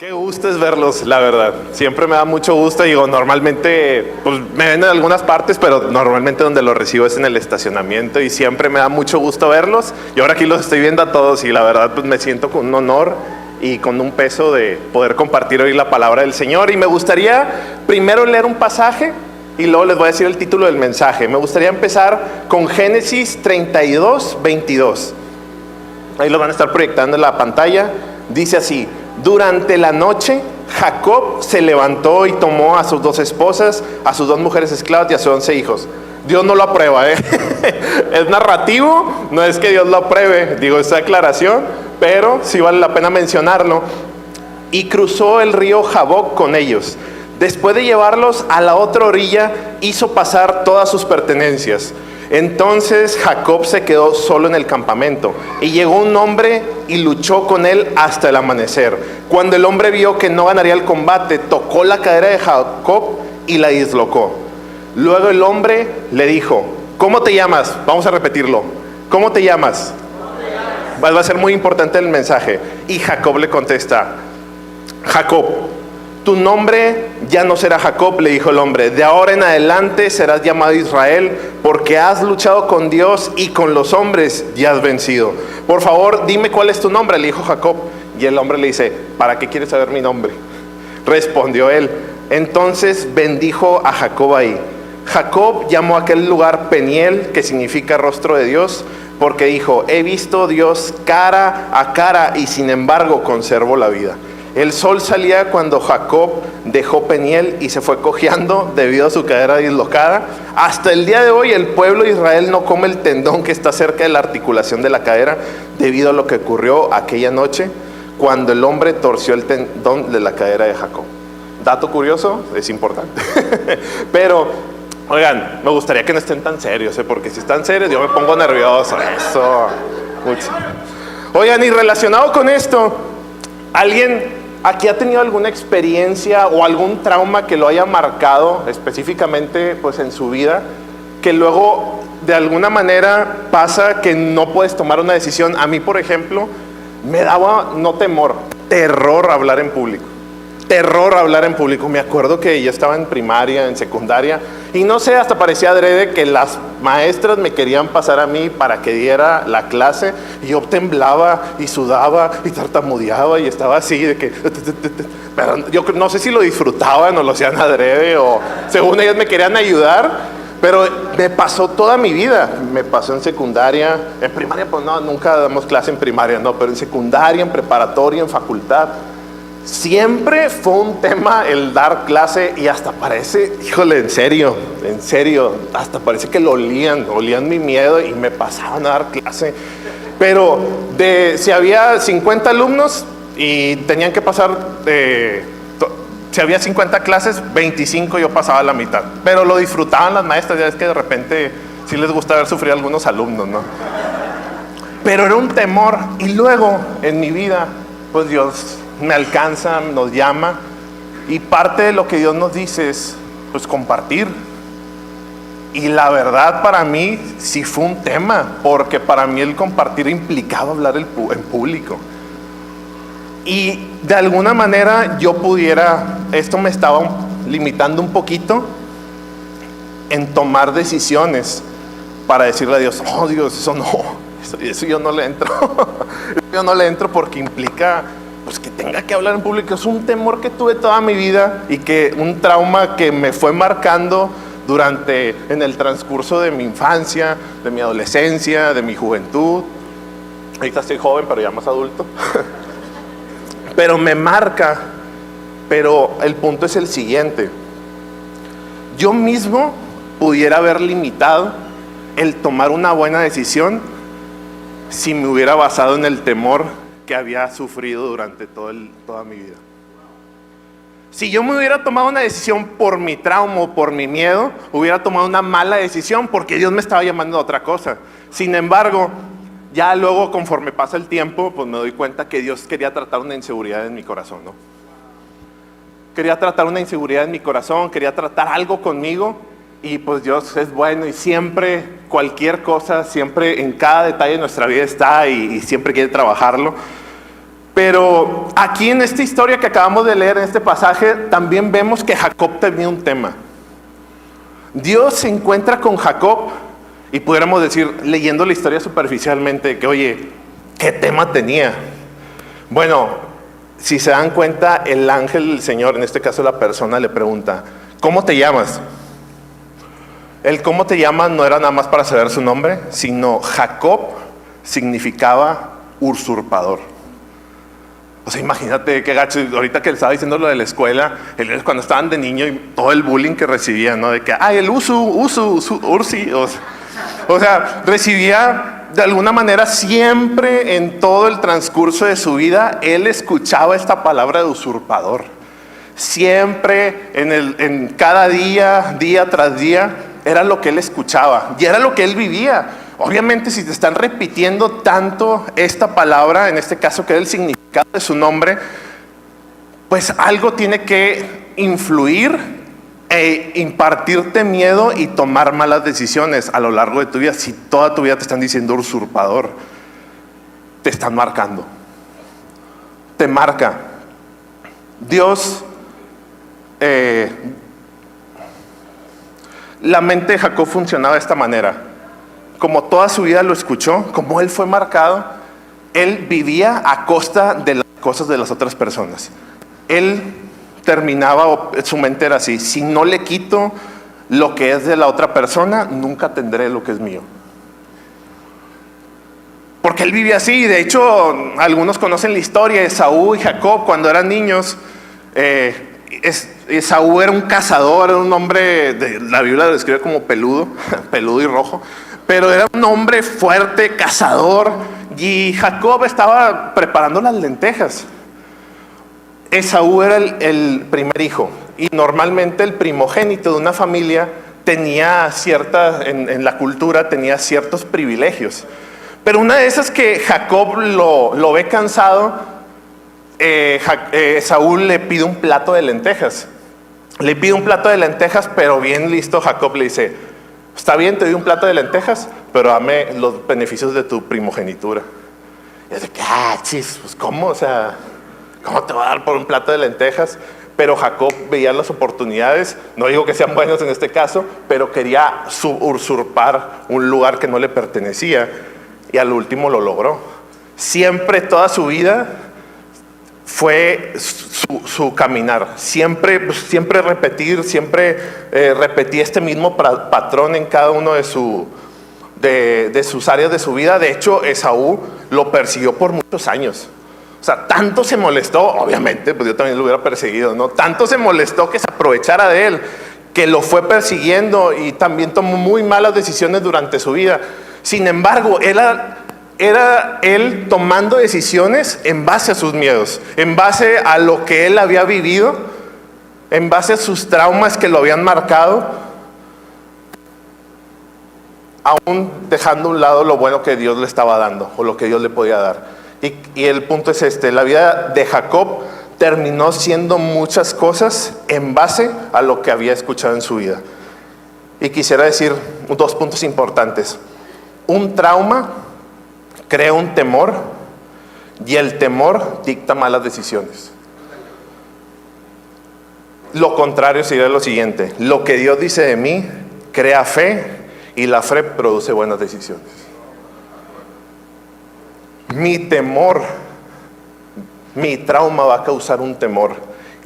Qué gusto es verlos, la verdad. Siempre me da mucho gusto. Digo, normalmente, pues me ven en algunas partes, pero normalmente donde los recibo es en el estacionamiento y siempre me da mucho gusto verlos. Y ahora aquí los estoy viendo a todos y la verdad, pues me siento con un honor y con un peso de poder compartir hoy la palabra del Señor. Y me gustaría primero leer un pasaje y luego les voy a decir el título del mensaje. Me gustaría empezar con Génesis 32, 22. Ahí lo van a estar proyectando en la pantalla. Dice así: durante la noche, Jacob se levantó y tomó a sus 2 esposas, a sus 2 mujeres esclavas y a sus 11 hijos. Dios no lo aprueba, ¿eh? Es narrativo, no es que Dios lo apruebe, digo esta aclaración, pero sí vale la pena mencionarlo. Y cruzó el río Jaboc con ellos. Después de llevarlos a la otra orilla, hizo pasar todas sus pertenencias. Entonces Jacob se quedó solo en el campamento y llegó un hombre y luchó con él hasta el amanecer. Cuando el hombre vio que no ganaría el combate, tocó la cadera de Jacob y la dislocó. Luego el hombre le dijo: ¿cómo te llamas? Vamos a repetirlo. ¿Cómo te llamas? Va a ser muy importante el mensaje. Y Jacob le contesta: Jacob. Tu nombre ya no será Jacob, le dijo el hombre. De ahora en adelante serás llamado Israel, porque has luchado con Dios y con los hombres y has vencido. Por favor, dime cuál es tu nombre, le dijo Jacob. Y el hombre le dice: ¿para qué quieres saber mi nombre? Respondió él. Entonces bendijo a Jacob ahí. Jacob llamó a aquel lugar Peniel, que significa rostro de Dios, porque dijo: he visto a Dios cara a cara y sin embargo conservo la vida. El sol salía cuando Jacob dejó Peniel y se fue cojeando debido a su cadera dislocada. Hasta el día de hoy el pueblo de Israel no come el tendón que está cerca de la articulación de la cadera debido a lo que ocurrió aquella noche cuando el hombre torció el tendón de la cadera de Jacob. Dato curioso, es importante. Pero, oigan, me gustaría que no estén tan serios, porque si están serios yo me pongo nervioso. Eso. Mucho. Oigan, y relacionado con esto, ¿alguien aquí ha tenido alguna experiencia o algún trauma que lo haya marcado específicamente pues en su vida, que luego de alguna manera pasa que no puedes tomar una decisión? A mí, por ejemplo, me daba no temor, terror hablar en público. Terror hablar en público. Me acuerdo que yo estaba en primaria, en secundaria, y no sé, hasta parecía adrede que las maestras me querían pasar a mí para que diera la clase, y yo temblaba y sudaba y tartamudeaba y estaba así de que... Pero yo no sé si lo disfrutaban o lo hacían adrede o según ellas me querían ayudar, pero me pasó toda mi vida. Me pasó en secundaria, en primaria pues no, nunca damos clase en primaria, no, pero en secundaria, en preparatoria, en facultad. Siempre fue un tema el dar clase y hasta parece, híjole, en serio, hasta parece que lo olían mi miedo y me pasaban a dar clase. Pero si había 50 alumnos y tenían que pasar, si había 50 clases, 25 yo pasaba la mitad. Pero lo disfrutaban las maestras, ya es que de repente sí les gusta ver sufrir a algunos alumnos, ¿no? Pero era un temor. Y luego en mi vida, pues Dios me alcanza, nos llama, y parte de lo que Dios nos dice es pues compartir. Y la verdad, para mí sí fue un tema, porque para mí el compartir implicaba hablar en público. Y de alguna manera esto me estaba limitando un poquito en tomar decisiones para decirle a Dios: oh Dios, eso no, eso yo no le entro. Yo no le entro porque implica pues que tenga que hablar en público. Es un temor que tuve toda mi vida y que un trauma que me fue marcando en el transcurso de mi infancia, de mi adolescencia, de mi juventud. Ahorita estoy joven, pero ya más adulto. Pero me marca. Pero el punto es el siguiente: yo mismo pudiera haber limitado el tomar una buena decisión si me hubiera basado en el temor que había sufrido durante toda mi vida. Si yo me hubiera tomado una decisión por mi trauma o por mi miedo, hubiera tomado una mala decisión porque Dios me estaba llamando a otra cosa. Sin embargo, ya luego conforme pasa el tiempo, pues me doy cuenta que Dios quería tratar una inseguridad en mi corazón, ¿no? Quería tratar una inseguridad en mi corazón, quería tratar algo conmigo. Y pues Dios es bueno y siempre, cualquier cosa, siempre en cada detalle de nuestra vida está y siempre quiere trabajarlo. Pero aquí en esta historia que acabamos de leer, en este pasaje, también vemos que Jacob tenía un tema. Dios se encuentra con Jacob y pudiéramos decir, leyendo la historia superficialmente, que oye, ¿qué tema tenía? Bueno, si se dan cuenta, el ángel del Señor, en este caso la persona, le pregunta, ¿cómo te llamas? El cómo te llamas no era nada más para saber su nombre, sino Jacob significaba usurpador. O sea, imagínate qué gacho, ahorita que le estaba diciendo lo de la escuela, cuando estaban de niño y todo el bullying que recibían, ¿no? De que, el Ursi, o sea, recibía de alguna manera siempre en todo el transcurso de su vida, él escuchaba esta palabra de usurpador. Siempre, en cada día, día tras día, era lo que él escuchaba y era lo que él vivía. Obviamente, si te están repitiendo tanto esta palabra, en este caso que era el significado de su nombre, pues algo tiene que influir e impartirte miedo y tomar malas decisiones a lo largo de tu vida. Si toda tu vida te están diciendo usurpador, te están marcando. Te marca. Dios, la mente de Jacob funcionaba de esta manera. Como toda su vida lo escuchó, como él fue marcado, él vivía a costa de las cosas de las otras personas. Él terminaba, su mente era así: si no le quito lo que es de la otra persona, nunca tendré lo que es mío. Porque él vivía así. De hecho, algunos conocen la historia de Esaú y Jacob cuando eran niños. Esaú era un cazador, era un hombre, la Biblia lo describe como peludo, peludo y rojo, pero era un hombre fuerte, cazador, y Jacob estaba preparando las lentejas. Esaú era el primer hijo, y normalmente el primogénito de una familia tenía en la cultura tenía ciertos privilegios. Pero una de esas que Jacob lo ve cansado, Saúl le pide un plato de lentejas. Le pide un plato de lentejas, pero bien listo Jacob le dice: está bien, te doy un plato de lentejas, pero dame los beneficios de tu primogenitura. Y es de que, pues ¿cómo? O sea, ¿cómo te va a dar por un plato de lentejas? Pero Jacob veía las oportunidades, no digo que sean buenas en este caso, pero quería usurpar un lugar que no le pertenecía, y al último lo logró. Siempre, toda su vida, fue su caminar, siempre repetir, repetía este mismo patrón en cada uno de sus áreas de su vida. De hecho, Esaú lo persiguió por muchos años. O sea, tanto se molestó, obviamente, pues yo también lo hubiera perseguido, ¿no? Tanto se molestó que se aprovechara de él, que lo fue persiguiendo, y también tomó muy malas decisiones durante su vida. Sin embargo, era él tomando decisiones en base a sus miedos, en base a lo que él había vivido, en base a sus traumas que lo habían marcado, aún dejando a un lado lo bueno que Dios le estaba dando o lo que Dios le podía dar. Y el punto es este: la vida de Jacob terminó siendo muchas cosas en base a lo que había escuchado en su vida. Y quisiera decir dos puntos importantes. Un trauma crea un temor, y el temor dicta malas decisiones. Lo contrario sería lo siguiente: lo que Dios dice de mí crea fe, y la fe produce buenas decisiones. Mi temor, mi trauma va a causar un temor,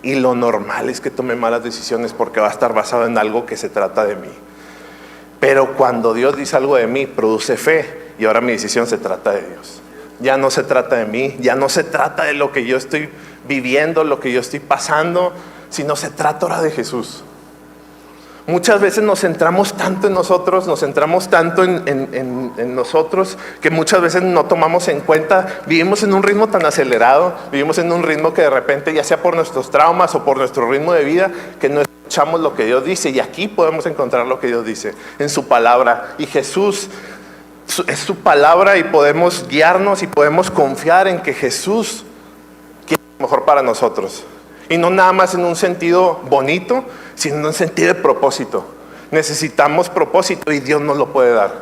y lo normal es que tome malas decisiones porque va a estar basado en algo que se trata de mí. Pero cuando Dios dice algo de mí, produce fe, y ahora mi decisión se trata de Dios. Ya no se trata de mí, ya no se trata de lo que yo estoy viviendo, lo que yo estoy pasando, sino se trata ahora de Jesús. Muchas veces nos centramos tanto en nosotros, en nosotros, que muchas veces no tomamos en cuenta. Vivimos en un ritmo tan acelerado, vivimos en un ritmo que de repente, ya sea por nuestros traumas o por nuestro ritmo de vida, que no escuchamos lo que Dios dice. Y aquí podemos encontrar lo que Dios dice en su palabra. Y Jesús es su palabra, y podemos guiarnos y podemos confiar en que Jesús quiere lo mejor para nosotros. Y no nada más en un sentido bonito, sino en un sentido de propósito. Necesitamos propósito, y Dios nos lo puede dar.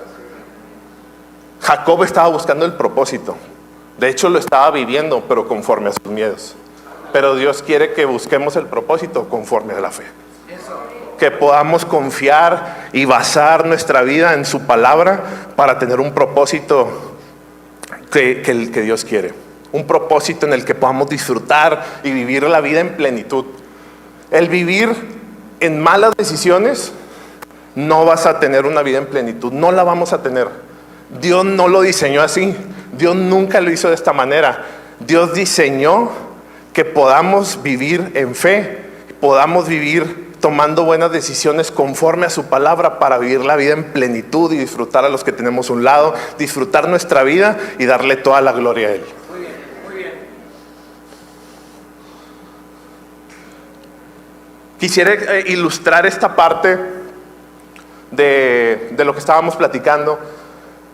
Jacob estaba buscando el propósito. De hecho, lo estaba viviendo, pero conforme a sus miedos. Pero Dios quiere que busquemos el propósito conforme a la fe. Que podamos confiar y basar nuestra vida en su palabra para tener un propósito que Dios quiere. Un propósito en el que podamos disfrutar y vivir la vida en plenitud. El vivir en malas decisiones, no vas a tener una vida en plenitud, no la vamos a tener. Dios no lo diseñó así, Dios nunca lo hizo de esta manera. Dios diseñó que podamos vivir en fe, podamos vivir tomando buenas decisiones conforme a su palabra para vivir la vida en plenitud y disfrutar a los que tenemos a un lado, disfrutar nuestra vida y darle toda la gloria a Él. Muy bien, muy bien. Quisiera ilustrar esta parte de lo que estábamos platicando.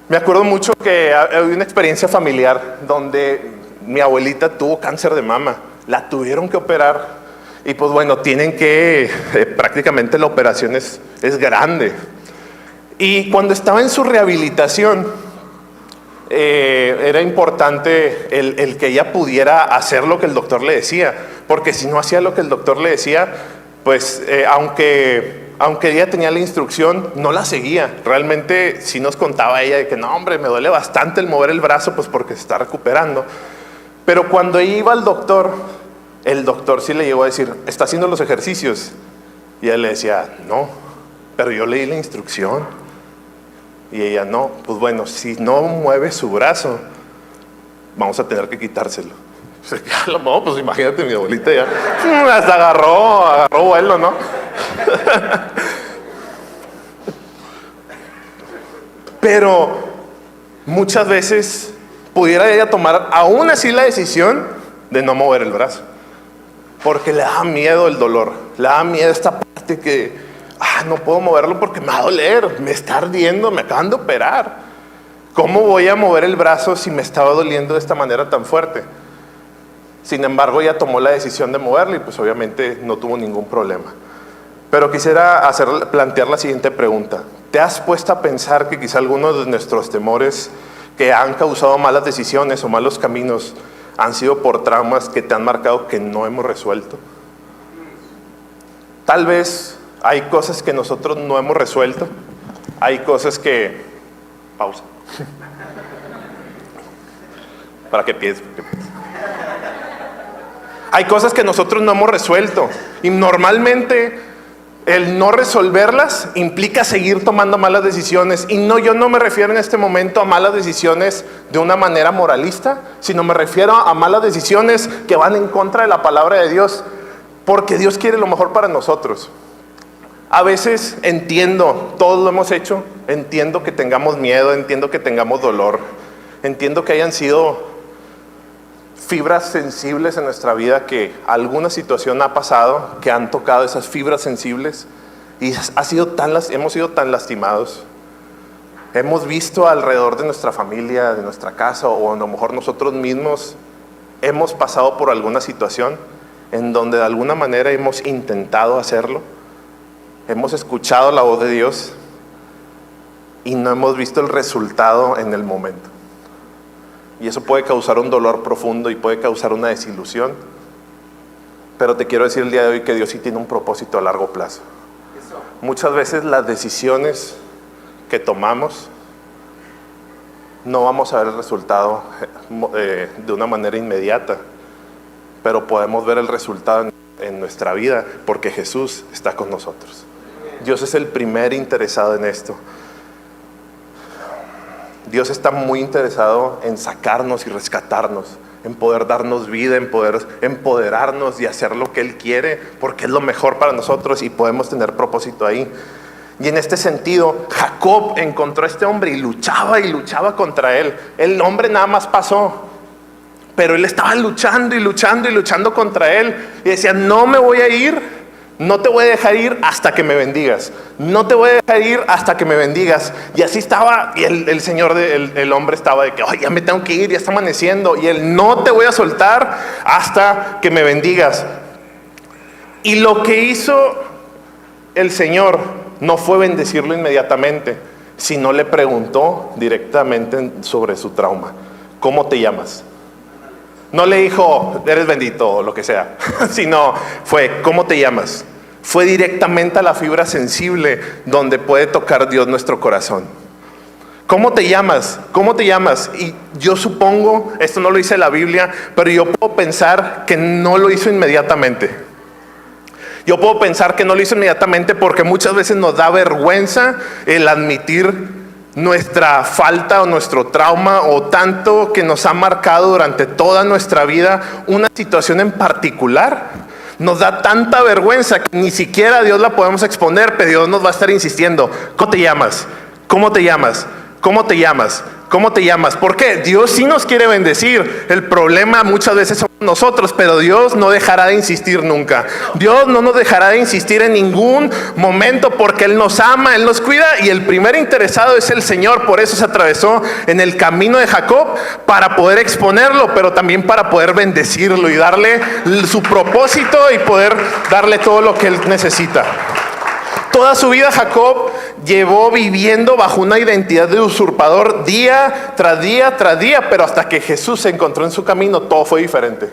Me acuerdo mucho que había una experiencia familiar donde mi abuelita tuvo cáncer de mama. La tuvieron que operar. Y pues bueno, tienen que, prácticamente la operación es grande. Y cuando estaba en su rehabilitación, era importante el que ella pudiera hacer lo que el doctor le decía. Porque si no hacía lo que el doctor le decía, pues aunque ella tenía la instrucción, no la seguía. Realmente sí nos contaba ella de que no, hombre, me duele bastante el mover el brazo, pues porque se está recuperando. Pero cuando ella iba al doctor, el doctor sí le llegó a decir, ¿está haciendo los ejercicios? Y él le decía, no, pero yo leí la instrucción. Y ella, no, pues bueno, si no mueve su brazo, vamos a tener que quitárselo. No, pues imagínate, mi abuelita ya hasta agarró vuelo, ¿no? Pero muchas veces pudiera ella tomar aún así la decisión de no mover el brazo. Porque le da miedo el dolor, le da miedo esta parte que no puedo moverlo porque me va a doler, me está ardiendo, me acaban de operar. ¿Cómo voy a mover el brazo si me estaba doliendo de esta manera tan fuerte? Sin embargo, ella tomó la decisión de moverlo y pues obviamente no tuvo ningún problema. Pero quisiera plantear la siguiente pregunta. ¿Te has puesto a pensar que quizá algunos de nuestros temores que han causado malas decisiones o malos caminos han sido por traumas que te han marcado que no hemos resuelto? Tal vez hay cosas que nosotros no hemos resuelto. Hay cosas que... Pausa. Para que pienses. Hay cosas que nosotros no hemos resuelto. Y normalmente el no resolverlas implica seguir tomando malas decisiones. Y no, yo no me refiero en este momento a malas decisiones de una manera moralista, sino me refiero a malas decisiones que van en contra de la palabra de Dios, porque Dios quiere lo mejor para nosotros. A veces entiendo, todos lo hemos hecho, entiendo que tengamos miedo, entiendo que tengamos dolor, entiendo que hayan sido fibras sensibles en nuestra vida, que alguna situación ha pasado, que han tocado esas fibras sensibles y hemos sido tan lastimados. Hemos visto alrededor de nuestra familia, de nuestra casa, o a lo mejor nosotros mismos hemos pasado por alguna situación en donde de alguna manera hemos intentado hacerlo, hemos escuchado la voz de Dios y no hemos visto el resultado en el momento. Y eso puede causar un dolor profundo y puede causar una desilusión. Pero te quiero decir el día de hoy que Dios sí tiene un propósito a largo plazo. Muchas veces las decisiones que tomamos no vamos a ver el resultado de una manera inmediata, pero podemos ver el resultado en nuestra vida porque Jesús está con nosotros. Dios es el primer interesado en esto. Dios está muy interesado en sacarnos y rescatarnos, en poder darnos vida, en poder empoderarnos y hacer lo que Él quiere, porque es lo mejor para nosotros y podemos tener propósito ahí. Y en este sentido, Jacob encontró a este hombre y luchaba contra él. El hombre nada más pasó, pero él estaba luchando contra él. Y decía, no me voy a ir. No te voy a dejar ir hasta que me bendigas. No te voy a dejar ir hasta que me bendigas. Y así estaba, y el hombre estaba de que, ya me tengo que ir, ya está amaneciendo. Y él, no te voy a soltar hasta que me bendigas. Y lo que hizo el Señor no fue bendecirlo inmediatamente, sino le preguntó directamente sobre su trauma. ¿Cómo te llamas? No le dijo, eres bendito o lo que sea, sino fue, ¿cómo te llamas? Fue directamente a la fibra sensible donde puede tocar Dios nuestro corazón. ¿Cómo te llamas? ¿Cómo te llamas? Y yo supongo, esto no lo dice la Biblia, pero yo puedo pensar que no lo hizo inmediatamente. Yo puedo pensar que no lo hizo inmediatamente porque muchas veces nos da vergüenza el admitir nuestra falta o nuestro trauma o tanto que nos ha marcado durante toda nuestra vida una situación en particular. Nos da tanta vergüenza que ni siquiera Dios la podemos exponer, pero Dios nos va a estar insistiendo. ¿Cómo te llamas? ¿Cómo te llamas? ¿Cómo te llamas? ¿Cómo te llamas? ¿Por qué? Dios sí nos quiere bendecir. El problema muchas veces somos nosotros, pero Dios no dejará de insistir nunca. Dios no nos dejará de insistir en ningún momento porque Él nos ama, Él nos cuida y el primer interesado es el Señor. Por eso se atravesó en el camino de Jacob para poder exponerlo, pero también para poder bendecirlo y darle su propósito y poder darle todo lo que Él necesita. Toda su vida Jacob llevó viviendo bajo una identidad de usurpador día tras día tras día, pero hasta que Jesús se encontró en su camino, todo fue diferente.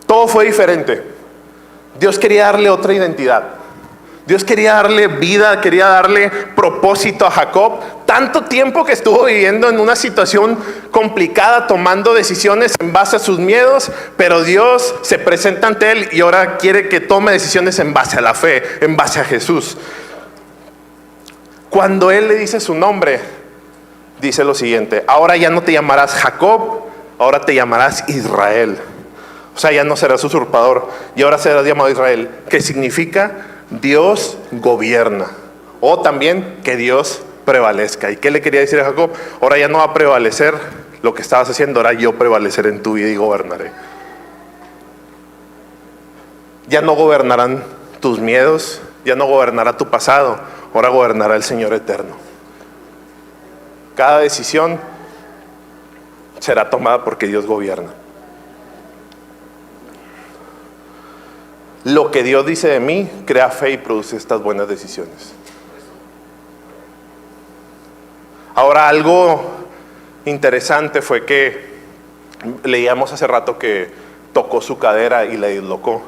Todo fue diferente. Dios quería darle otra identidad. Dios quería darle vida, quería darle propósito a Jacob. Tanto tiempo que estuvo viviendo en una situación complicada, tomando decisiones en base a sus miedos, pero Dios se presenta ante él y ahora quiere que tome decisiones en base a la fe, en base a Jesús. Cuando él le dice su nombre, dice lo siguiente: ahora ya no te llamarás Jacob, ahora te llamarás Israel. O sea, ya no serás usurpador y ahora serás llamado Israel, que significa Dios gobierna, o también que Dios prevalezca. ¿Y qué le quería decir a Jacob? Ahora ya no va a prevalecer lo que estabas haciendo, ahora yo prevaleceré en tu vida y gobernaré. Ya no gobernarán tus miedos, ya no gobernará tu pasado, ahora gobernará el Señor eterno. Cada decisión será tomada porque Dios gobierna. Lo que Dios dice de mí crea fe y produce estas buenas decisiones. Ahora, algo interesante fue que leíamos hace rato que tocó su cadera y la dislocó.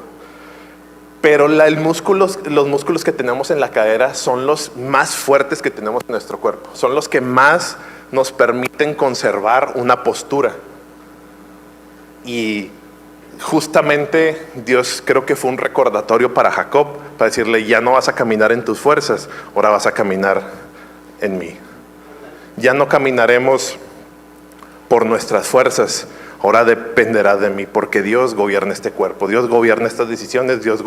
Pero los músculos que tenemos en la cadera son los más fuertes que tenemos en nuestro cuerpo. Son los que más nos permiten conservar una postura. Y justamente Dios creo que fue un recordatorio para Jacob, para decirle: ya no vas a caminar en tus fuerzas, ahora vas a caminar en mí. Ya no caminaremos por nuestras fuerzas, ahora dependerá de mí, porque Dios gobierna este cuerpo, Dios gobierna estas decisiones, Dios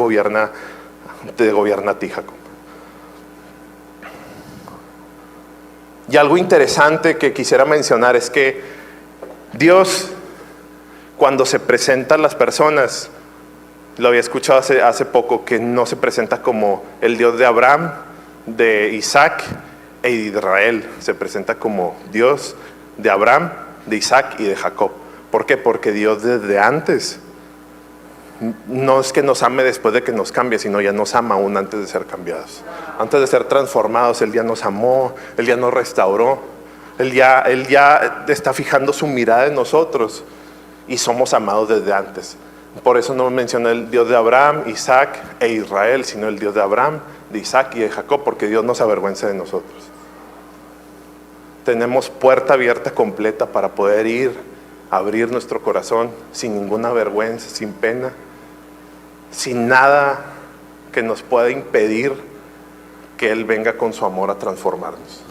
te gobierna a ti, Jacob. Y algo interesante que quisiera mencionar es que Dios, cuando se presenta a las personas, lo había escuchado hace poco, que no se presenta como el Dios de Abraham, de Isaac e Israel. Se presenta como Dios de Abraham, de Isaac y de Jacob. ¿Por qué? Porque Dios desde antes, no es que nos ame después de que nos cambie, sino ya nos ama aún antes de ser cambiados. Antes de ser transformados, Él ya nos amó, Él ya nos restauró, Él ya está fijando su mirada en nosotros. Y somos amados desde antes. Por eso no menciona el Dios de Abraham, Isaac e Israel, sino el Dios de Abraham, de Isaac y de Jacob, porque Dios no se avergüenza de nosotros. Tenemos puerta abierta completa para poder abrir nuestro corazón sin ninguna vergüenza, sin pena, sin nada que nos pueda impedir que Él venga con su amor a transformarnos.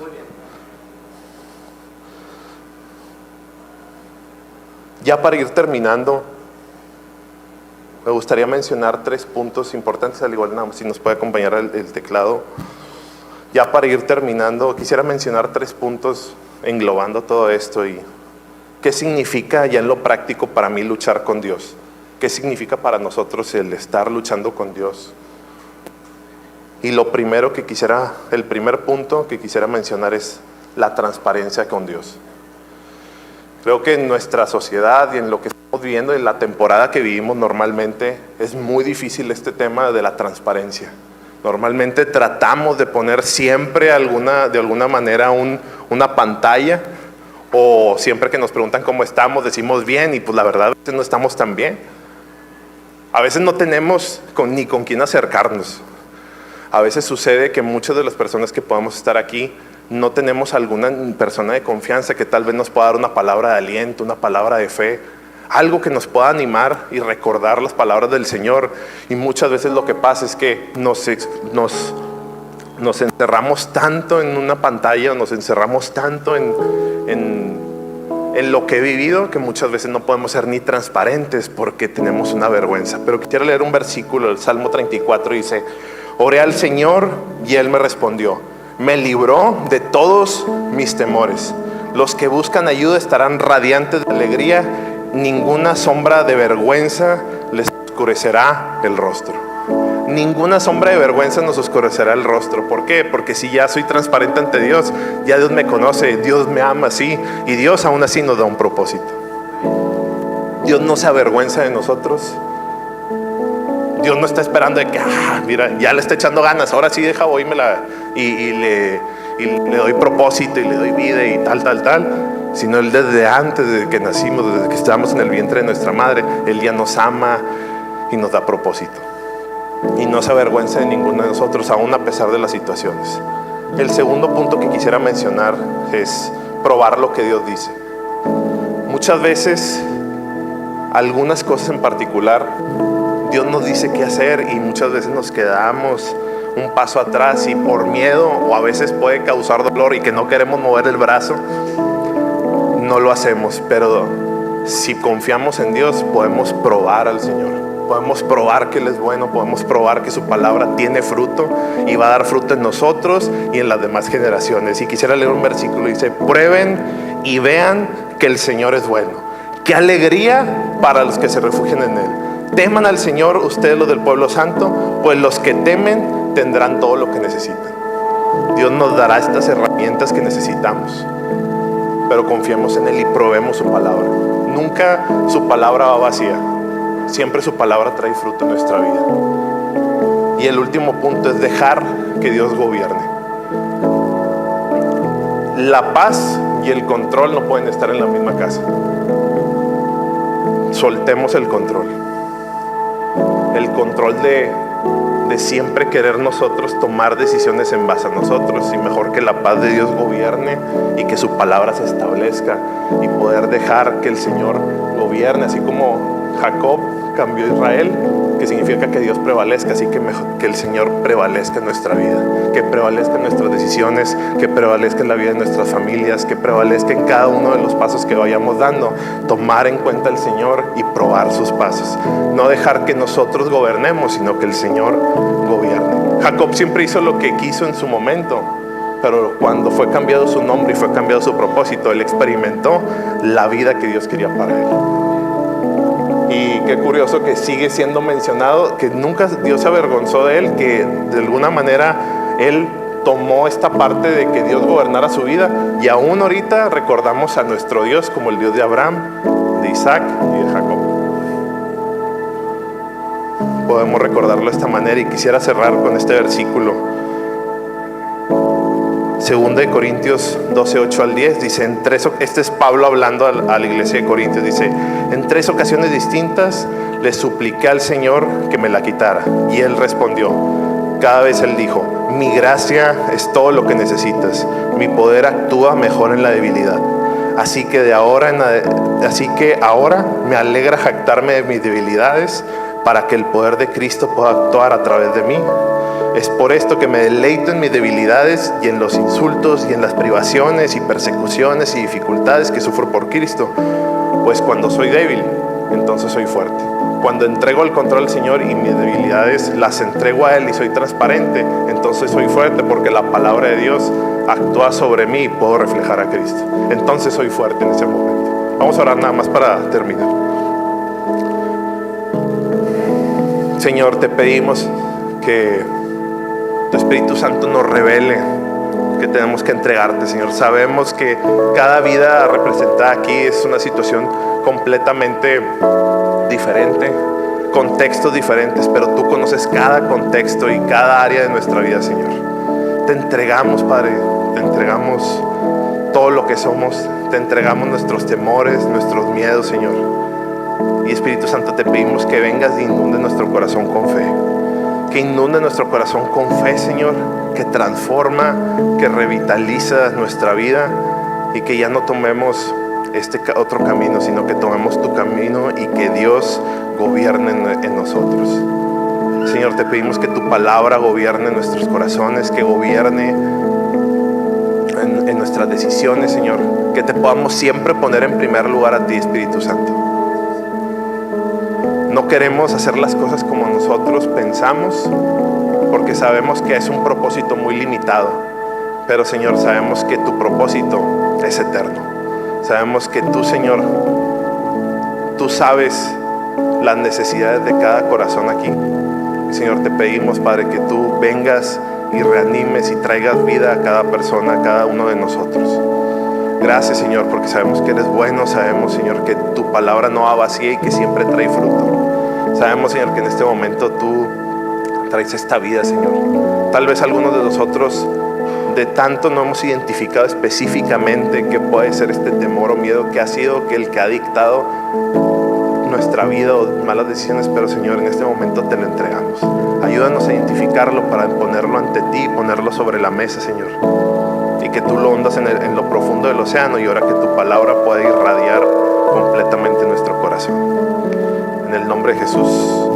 Ya para ir terminando, me gustaría mencionar 3 puntos importantes, al igual si nos puede acompañar el teclado. Ya para ir terminando, quisiera mencionar 3 puntos englobando todo esto y qué significa ya en lo práctico para mí luchar con Dios. ¿Qué significa para nosotros el estar luchando con Dios? Y el primer punto que quisiera mencionar es la transparencia con Dios. Creo que en nuestra sociedad y en lo que estamos viviendo, en la temporada que vivimos normalmente, es muy difícil este tema de la transparencia. Normalmente tratamos de poner siempre de alguna manera una pantalla O siempre que nos preguntan cómo estamos, decimos bien, y pues la verdad a veces no estamos tan bien. A veces no tenemos ni con quién acercarnos. A veces sucede que muchas de las personas que podemos estar aquí no tenemos alguna persona de confianza que tal vez nos pueda dar una palabra de aliento, una palabra de fe, algo que nos pueda animar y recordar las palabras del Señor. Y muchas veces lo que pasa es que nos encerramos tanto en una pantalla, nos encerramos tanto en lo que he vivido, que muchas veces no podemos ser ni transparentes porque tenemos una vergüenza. Pero quisiera leer un versículo, el Salmo 34 dice: oré al Señor y Él me respondió, me libró de todos mis temores. Los que buscan ayuda estarán radiantes de alegría, ninguna sombra de vergüenza les oscurecerá el rostro. Ninguna sombra de vergüenza nos oscurecerá el rostro. ¿Por qué? Porque si ya soy transparente ante Dios, ya Dios me conoce, Dios me ama así, y Dios aún así nos da un propósito. Dios no se avergüenza de nosotros. Dios no está esperando de que, mira, ya le está echando ganas, ahora sí deja voy y le doy propósito y le doy vida y tal. Sino Él desde antes, desde que nacimos, desde que estábamos en el vientre de nuestra madre, Él ya nos ama y nos da propósito. Y no se avergüenza de ninguno de nosotros, aún a pesar de las situaciones. El segundo punto que quisiera mencionar es probar lo que Dios dice. Muchas veces, algunas cosas en particular, Dios nos dice qué hacer y muchas veces nos quedamos un paso atrás y por miedo, o a veces puede causar dolor y que no queremos mover el brazo, no lo hacemos. Pero si confiamos en Dios, podemos probar al Señor. Podemos probar que Él es bueno, podemos probar que su palabra tiene fruto y va a dar fruto en nosotros y en las demás generaciones. Y quisiera leer un versículo, dice: prueben y vean que el Señor es bueno. ¡Qué alegría para los que se refugian en Él! Teman al Señor ustedes los del pueblo santo, pues los que temen tendrán todo lo que necesitan. Dios nos dará estas herramientas que necesitamos, pero confiemos en Él y probemos su palabra. Nunca su palabra va vacía. Siempre su palabra trae fruto en nuestra vida. Y el último punto es dejar que Dios gobierne. La paz y el control no pueden estar en la misma casa. Soltemos el control. El control de siempre querer nosotros tomar decisiones en base a nosotros, y mejor que la paz de Dios gobierne y que su palabra se establezca y poder dejar que el Señor gobierne, así como Jacob cambió a Israel, que significa que Dios prevalezca, así que mejor que el Señor prevalezca en nuestra vida, que prevalezca en nuestras decisiones, que prevalezca en la vida de nuestras familias, que prevalezca en cada uno de los pasos que vayamos dando. Tomar en cuenta al Señor y probar sus pasos, no dejar que nosotros gobernemos, sino que el Señor gobierne. Jacob siempre hizo lo que quiso en su momento, pero cuando fue cambiado su nombre y fue cambiado su propósito, él experimentó la vida que Dios quería para él. Y qué curioso que sigue siendo mencionado, que nunca Dios se avergonzó de él, que de alguna manera él tomó esta parte de que Dios gobernara su vida, y aún ahorita recordamos a nuestro Dios como el Dios de Abraham, de Isaac y de Jacob. Podemos recordarlo de esta manera, y quisiera cerrar con este versículo. 2 de Corintios 12, 8 al 10 dice, este es Pablo hablando a la iglesia de Corintios, dice: en 3 ocasiones distintas le supliqué al Señor que me la quitara, y Él respondió. Cada vez Él dijo: mi gracia es todo lo que necesitas, mi poder actúa mejor en la debilidad. Así que ahora me alegra jactarme de mis debilidades, para que el poder de Cristo pueda actuar a través de mí. Es por esto que me deleito en mis debilidades y en los insultos y en las privaciones y persecuciones y dificultades que sufro por Cristo. Pues cuando soy débil, entonces soy fuerte. Cuando entrego el control al Señor y mis debilidades las entrego a Él y soy transparente, entonces soy fuerte, porque la palabra de Dios actúa sobre mí y puedo reflejar a Cristo. Entonces soy fuerte en ese momento. Vamos a orar nada más para terminar. Señor, te pedimos que tu Espíritu Santo nos revele que tenemos que entregarte, Señor. Sabemos que cada vida representada aquí es una situación completamente diferente, contextos diferentes, pero tú conoces cada contexto y cada área de nuestra vida, Señor. Te entregamos, Padre, te entregamos todo lo que somos, Te entregamos nuestros temores, nuestros miedos, Señor. Y Espíritu Santo, te pedimos que vengas e inunde nuestro corazón con fe. Que inunde nuestro corazón con fe, Señor, que transforma, que revitaliza nuestra vida y que ya no tomemos este otro camino, sino que tomemos tu camino y que Dios gobierne en nosotros. Señor, te pedimos que tu palabra gobierne en nuestros corazones, que gobierne en nuestras decisiones, Señor, que te podamos siempre poner en primer lugar a ti, Espíritu Santo. No queremos hacer las cosas como nosotros pensamos, porque sabemos que es un propósito muy limitado. Pero, Señor, sabemos que tu propósito es eterno. Sabemos que tú, Señor, tú sabes las necesidades de cada corazón aquí. Y, Señor, te pedimos, Padre, que tú vengas y reanimes y traigas vida a cada persona, a cada uno de nosotros. Gracias, Señor, porque sabemos que eres bueno. Sabemos, Señor, que tu palabra no va vacía y que siempre trae fruto. Sabemos, Señor, que en este momento tú traes esta vida, Señor. Tal vez algunos de nosotros de tanto no hemos identificado específicamente qué puede ser este temor o miedo que ha sido el que ha dictado nuestra vida o malas decisiones, pero, Señor, en este momento te lo entregamos. Ayúdanos a identificarlo para ponerlo ante ti, ponerlo sobre la mesa, Señor, y que tú lo hundas en lo profundo del océano, y ahora que tu palabra pueda irradiar completamente nuestro corazón. En el nombre de Jesús.